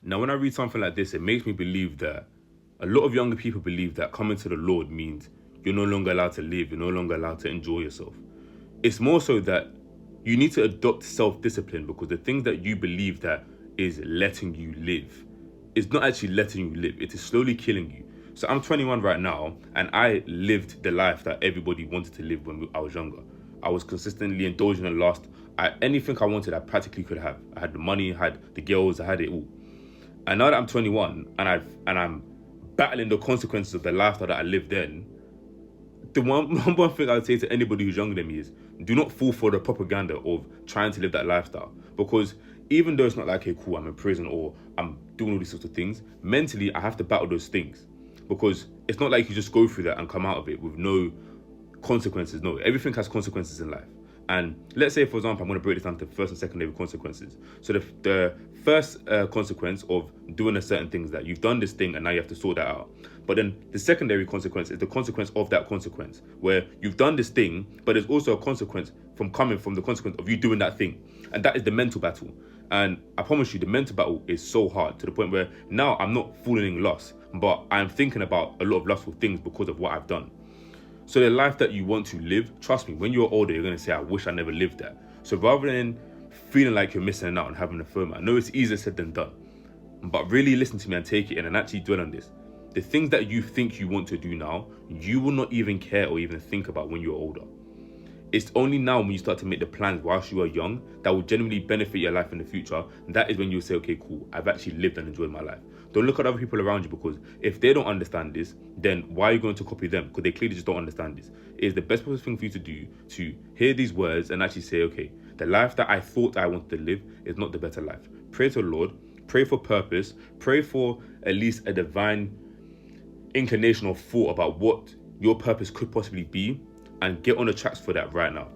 Now, when I read something like this, it makes me believe that a lot of younger people believe that coming to the Lord means you're no longer allowed to live, you're no longer allowed to enjoy yourself. It's more so that you need to adopt self-discipline, because the things that you believe that is letting you live is not actually letting you live. It is slowly killing you. So I'm 21 right now, and I lived the life that everybody wanted to live when I was younger. I was consistently indulging in lust. Anything I wanted, I practically could have. I had the money, I had the girls, I had it all. And now that I'm 21 and I'm battling the consequences of the lifestyle that I lived then, the number one thing I would say to anybody who's younger than me is, do not fall for the propaganda of trying to live that lifestyle. Because even though it's not like, hey, cool, I'm in prison or I'm doing all these sorts of things, mentally I have to battle those things. Because it's not like you just go through that and come out of it with no consequences. No, everything has consequences in life. And let's say, for example, I'm going to break this down to first and secondary consequences. So the first consequence of doing a certain thing is that you've done this thing and now you have to sort that out. But then the secondary consequence is the consequence of that consequence, where you've done this thing, but there's also a consequence from coming from the consequence of you doing that thing. And that is the mental battle. And I promise you, the mental battle is so hard, to the point where now I'm not falling in lust, but I'm thinking about a lot of lustful things because of what I've done. So the life that you want to live, trust me, when you're older, you're going to say, I wish I never lived that. So rather than feeling like you're missing out and having a FOMO, I know it's easier said than done, but really listen to me and take it in and actually dwell on this. The things that you think you want to do now, you will not even care or even think about when you're older. It's only now when you start to make the plans whilst you are young that will genuinely benefit your life in the future. And that is when you'll say, okay, cool, I've actually lived and enjoyed my life. Don't look at other people around you, because if they don't understand this, then why are you going to copy them? Because they clearly just don't understand this. It is the best possible thing for you to do, to hear these words and actually say, okay, the life that I thought I wanted to live is not the better life. Pray to the Lord, pray for purpose, pray for at least a divine inclination or thought about what your purpose could possibly be, and get on the tracks for that right now.